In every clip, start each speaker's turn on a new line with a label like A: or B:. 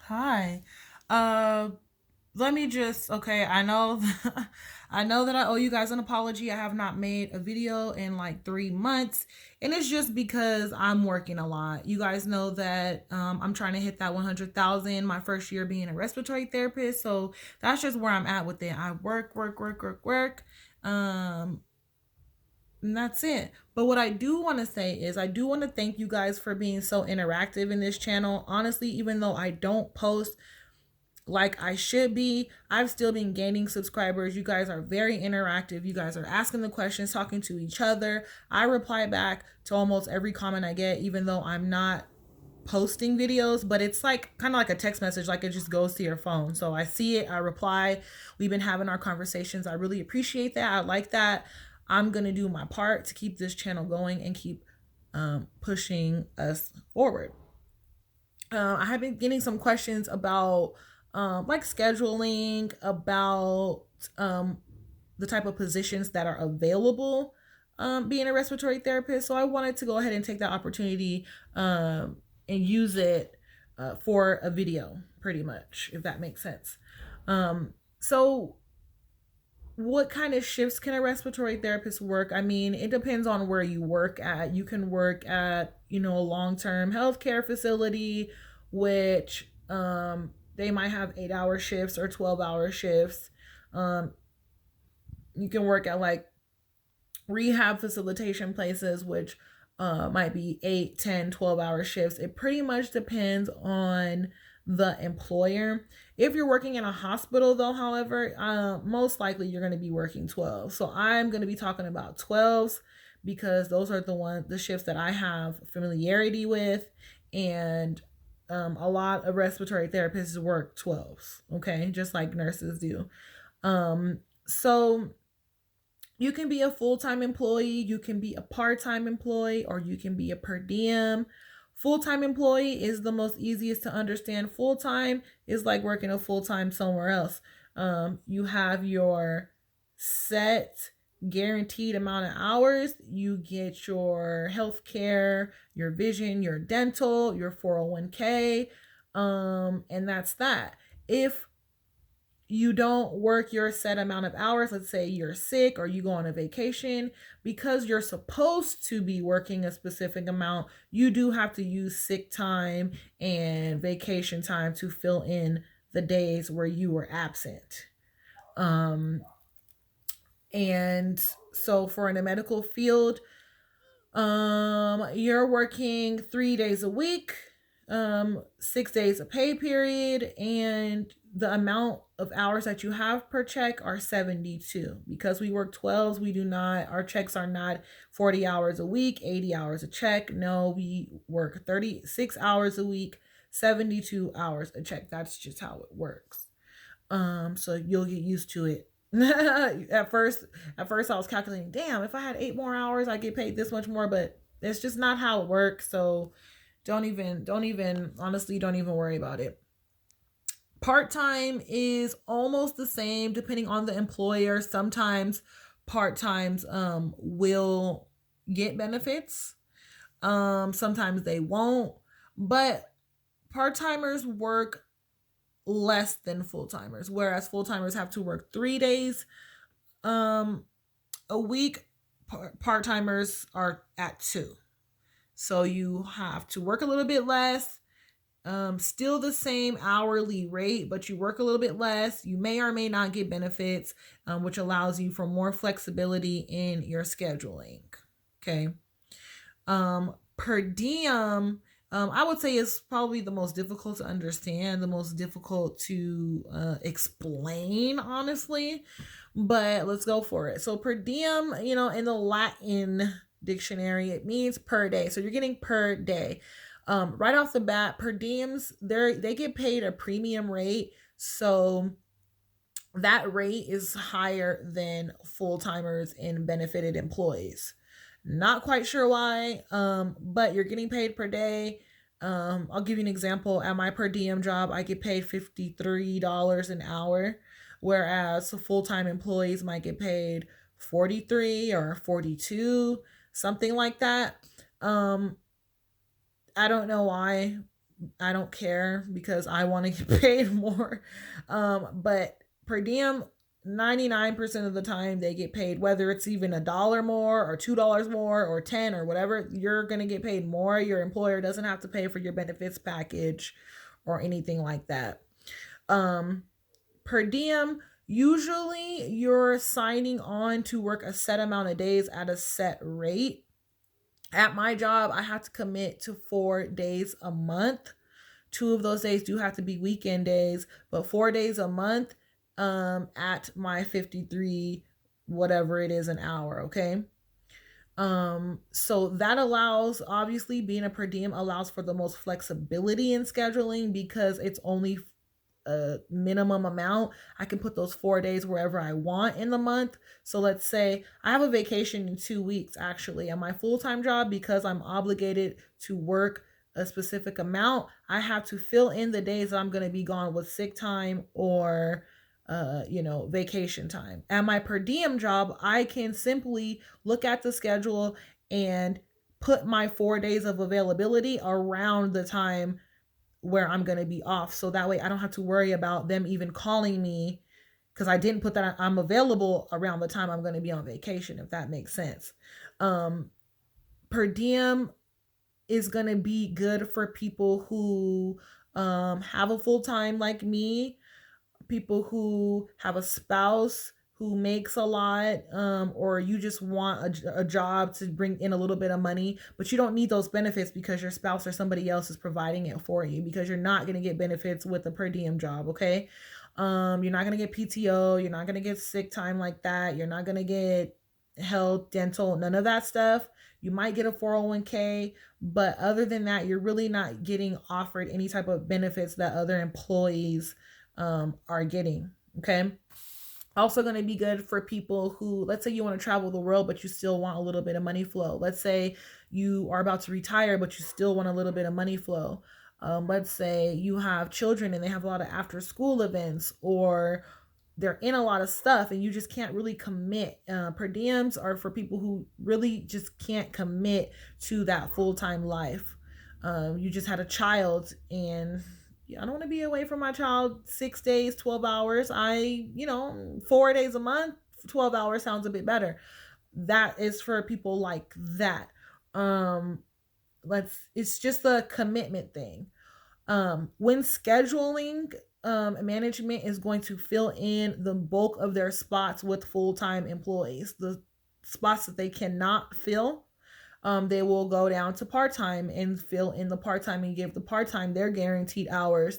A: Hi. Uh Let me just okay, I know I know that I owe you guys an apology. I have not made a video in like 3 months, and it's just because I'm working a lot. You guys know that I'm trying to hit that 100,000 my first year being a respiratory therapist. So that's just where I'm at with it. I work. Um and that's it. But what I do want to say is, I do want to thank you guys for being so interactive in this channel. Honestly, even though I don't post like I should be, I've still been gaining subscribers. You guys are very interactive. You guys are asking the questions, talking to each other. I reply back to almost every comment I get, even though I'm not posting videos, but it's like kind of like a text message, like it just goes to your phone. So I see it, I reply. We've been having our conversations. I really appreciate that. I like that. I'm going to do my part to keep this channel going and keep pushing us forward. I have been getting some questions about like scheduling, about the type of positions that are available being a respiratory therapist. So I wanted to go ahead and take that opportunity and use it for a video, pretty much, if that makes sense. So what kind of shifts can a respiratory therapist work? I mean, it depends on where you work at. You can work at, a long-term healthcare facility, which they might have 8-hour shifts or 12-hour shifts. Um, you can work at like rehab facilitation places, which might be 8, 10, 12-hour shifts. It pretty much depends on the employer. If you're working in a hospital, though, however, most likely you're going to be working 12. So I'm going to be talking about 12s because those are the shifts that I have familiarity with, and a lot of respiratory therapists work 12s. Okay, just like nurses do. So you can be a full-time employee, you can be a part-time employee, or you can be a per diem. Full-time employee is the most easiest to understand. Full-time is like working a full-time somewhere else. You have your set guaranteed amount of hours. You get your health care, your vision, your dental, your 401k, and that's that. If you don't work your set amount of hours, let's say you're sick or you go on a vacation, because you're supposed to be working a specific amount, you do have to use sick time and vacation time to fill in the days where you were absent. Um, and so for in the medical field, you're working 3 days a week, 6 days a pay period, and the amount of hours that you have per check are 72. Because we work 12s, we do not, our checks are not 40 hours a week, 80 hours a check. No, we work 36 hours a week, 72 hours a check. That's just how it works. So you'll get used to it. At first I was calculating, damn, if I had 8 more hours, I get paid this much more, but it's just not how it works. So honestly, don't even worry about it. Part-time is almost the same depending on the employer. Sometimes part-times will get benefits. Sometimes they won't, but part-timers work less than full-timers, whereas full-timers have to work 3 days a week. Part-timers are at 2. So you have to work a little bit less, still the same hourly rate, but you work a little bit less. You may or may not get benefits, which allows you for more flexibility in your scheduling. Okay. Per diem, I would say is probably the most difficult to understand, the most difficult to explain, honestly. But let's go for it. So per diem, in the Latin dictionary, it means per day. So you're getting per day. Right off the bat, per diems, they get paid a premium rate. So that rate is higher than full timers and benefited employees. Not quite sure why, but you're getting paid per day. I'll give you an example. At my per diem job, I get paid $53 an hour, whereas full time employees might get paid 43 or 42, something like that. I don't know why I don't care because I want to get paid more. But per diem, 99% of the time they get paid, whether it's even $1 more or $2 more or 10 or whatever, you're going to get paid more. Your employer doesn't have to pay for your benefits package or anything like that. Um, Per diem, usually you're signing on to work a set amount of days at a set rate. At my job, I have to commit to 4 days a month. Two of those days do have to be weekend days, but 4 days a month at my 53 whatever it is an hour, okay? So that allows, obviously being a per diem allows for the most flexibility in scheduling because it's only a minimum amount. I can put those 4 days wherever I want in the month. So let's say I have a vacation in 2 weeks actually at my full-time job. Because I'm obligated to work a specific amount, I have to fill in the days that I'm going to be gone with sick time or vacation time. At my per diem job, I can simply look at the schedule and put my 4 days of availability around the time where I'm going to be off. So that way I don't have to worry about them even calling me because I didn't put that I'm available around the time I'm going to be on vacation, if that makes sense. Per diem is going to be good for people who have a full time like me, people who have a spouse who makes a lot, or you just want a job to bring in a little bit of money, but you don't need those benefits because your spouse or somebody else is providing it for you, because you're not going to get benefits with a per diem job, okay? You're not going to get PTO, you're not going to get sick time like that, you're not going to get health, dental, none of that stuff. You might get a 401k, but other than that, you're really not getting offered any type of benefits that other employees are getting, okay? Also going to be good for people who, let's say you want to travel the world, but you still want a little bit of money flow. Let's say you are about to retire, but you still want a little bit of money flow. Let's say you have children and they have a lot of after school events, or they're in a lot of stuff and you just can't really commit. Per diems are for people who really just can't commit to that full-time life. You just had a child and I don't want to be away from my child 6 days, 12 hours. 4 days a month, 12 hours sounds a bit better. That is for people like that. It's just a commitment thing. When scheduling, management is going to fill in the bulk of their spots with full-time employees. The spots that they cannot fill, they will go down to part-time and fill in the part-time and give the part-time their guaranteed hours.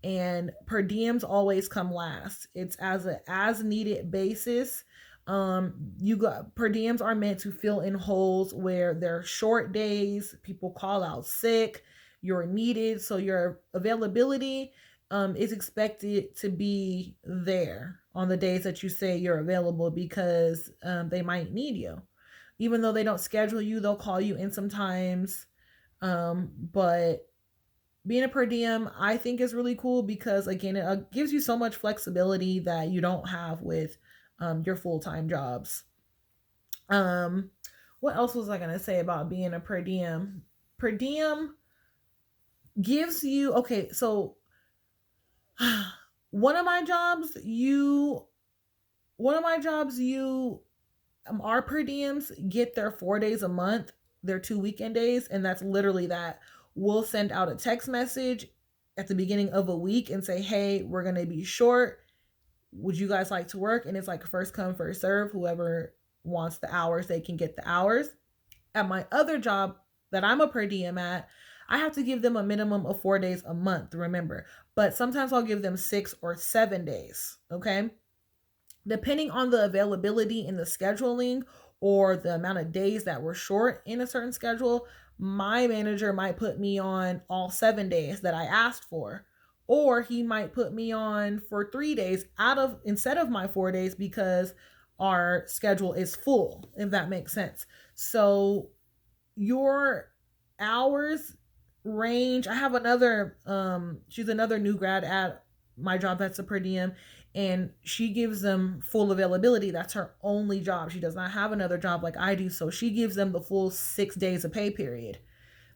A: And per diems always come last. It's as needed basis. You got per diems are meant to fill in holes where there are short days, people call out sick, you're needed, so your availability is expected to be there on the days that you say you're available, because they might need you. Even though they don't schedule you, they'll call you in sometimes. But being a per diem, I think, is really cool because, again, it gives you so much flexibility that you don't have with your full-time jobs. What else was I going to say about being a per diem? Per diem gives you, okay, so one of my jobs, our per diems get their 4 days a month, their 2 weekend days, and that's literally that. We'll send out a text message at the beginning of a week and say, hey, we're going to be short. Would you guys like to work? And it's like first come, first serve. Whoever wants the hours, they can get the hours. At my other job that I'm a per diem at, I have to give them a minimum of 4 days a month, remember. But sometimes I'll give them 6 or 7 days, okay? Depending on the availability in the scheduling or the amount of days that we're short in a certain schedule, my manager might put me on all 7 days that I asked for, or he might put me on for 3 days instead of my 4 days, because our schedule is full, if that makes sense. So your hours range. I have another she's another new grad at my job that's a per diem, and she gives them full availability. That's her only job. She does not have another job like I do, so she gives them the full 6 days of pay period.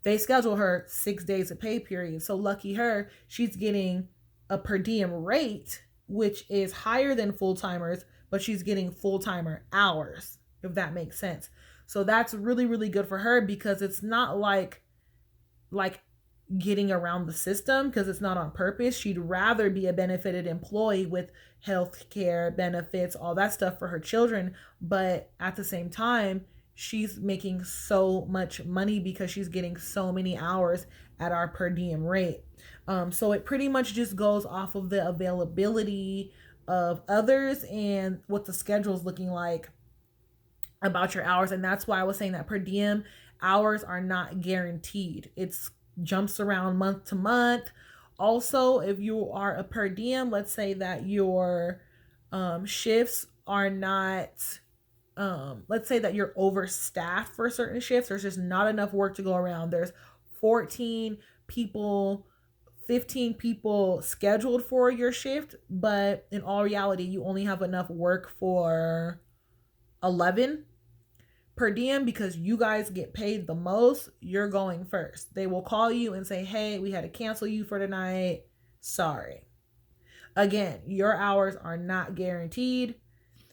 A: They schedule her 6 days of pay period. So lucky her, she's getting a per diem rate, which is higher than full timers, but she's getting full timer hours, if that makes sense. So that's really, really good for her because it's not like getting around the system because it's not on purpose. She'd rather be a benefited employee with health care benefits, all that stuff for her children. But at the same time, she's making so much money because she's getting so many hours at our per diem rate. So it pretty much just goes off of the availability of others and what the schedule is looking like about your hours. And that's why I was saying that per diem hours are not guaranteed. It's jumps around month to month. Also, if you are a per diem, let's say that your shifts are not, let's say that you're overstaffed for certain shifts. There's just not enough work to go around. There's 14 people, 15 people scheduled for your shift, but in all reality, you only have enough work for 11 per diem. Because you guys get paid the most, you're going first. They will call you and say, hey, we had to cancel you for tonight. Sorry. Again, your hours are not guaranteed.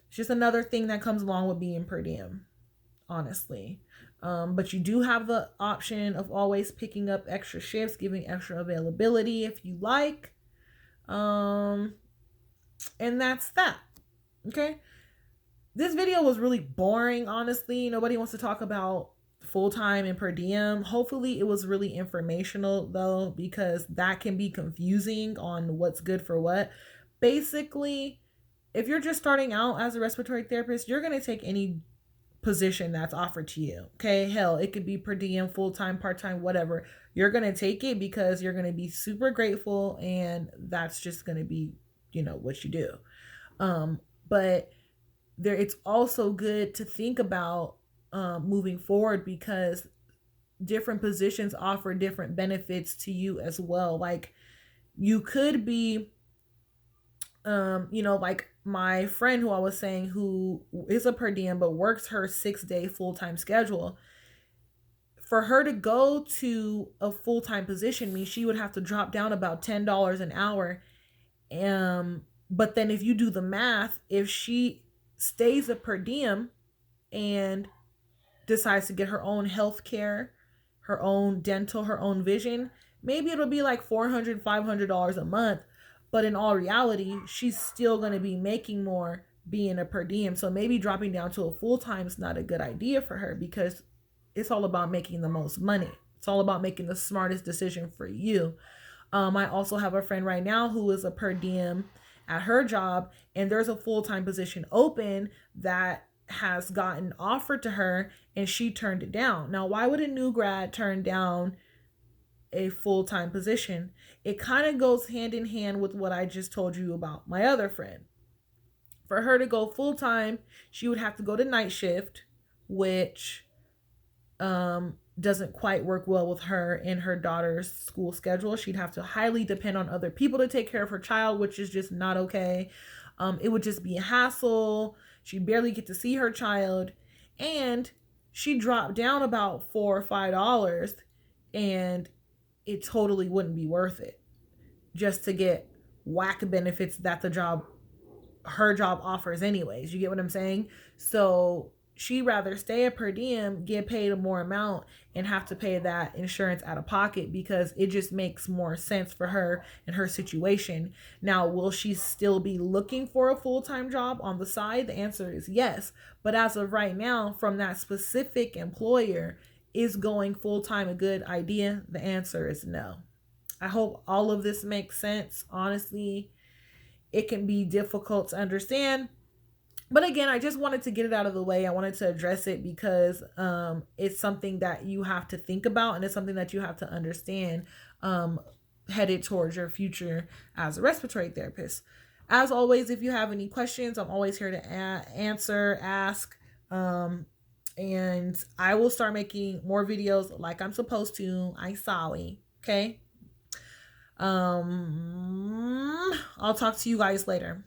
A: It's just another thing that comes along with being per diem, honestly. But you do have the option of always picking up extra shifts, giving extra availability if you like. And that's that. Okay. This video was really boring, honestly. Nobody wants to talk about full-time and per diem. Hopefully it was really informational though, because that can be confusing on what's good for what. Basically, if you're just starting out as a respiratory therapist, you're going to take any position that's offered to you. Okay. Hell, it could be per diem, full-time, part-time, whatever. You're going to take it because you're going to be super grateful and that's just going to be, what you do. But it's also good to think about moving forward because different positions offer different benefits to you as well. Like you could be, like my friend who I was saying who is a per diem but works her 6-day full-time schedule. For her to go to a full-time position means she would have to drop down about $10 an hour. But then if you do the math, if she stays a per diem and decides to get her own health care, her own dental, her own vision, maybe it'll be like $400, $500 a month. But in all reality, she's still going to be making more being a per diem. So maybe dropping down to a full-time is not a good idea for her because it's all about making the most money. It's all about making the smartest decision for you. I also have a friend right now who is a per diem at her job, and there's a full-time position open that has gotten offered to her and she turned it down. Now, why would a new grad turn down a full-time position? It kind of goes hand in hand with what I just told you about my other friend. For her to go full-time, she would have to go to night shift, which doesn't quite work well with her and her daughter's school schedule. She'd have to highly depend on other people to take care of her child, which is just not okay. It would just be a hassle. She'd barely get to see her child. And she dropped down about $4 or $5 and it totally wouldn't be worth it just to get whack benefits that her job offers anyways. You get what I'm saying? So she'd rather stay a per diem, get paid a more amount, and have to pay that insurance out of pocket because it just makes more sense for her and her situation. Now, will she still be looking for a full-time job on the side? The answer is yes. But as of right now, from that specific employer, is going full-time a good idea? The answer is no. I hope all of this makes sense. Honestly, it can be difficult to understand. But again, I just wanted to get it out of the way. I wanted to address it because it's something that you have to think about and it's something that you have to understand headed towards your future as a respiratory therapist. As always, if you have any questions, I'm always here to answer, ask, and I will start making more videos like I'm supposed to. I'm sorry. Okay. I'll talk to you guys later.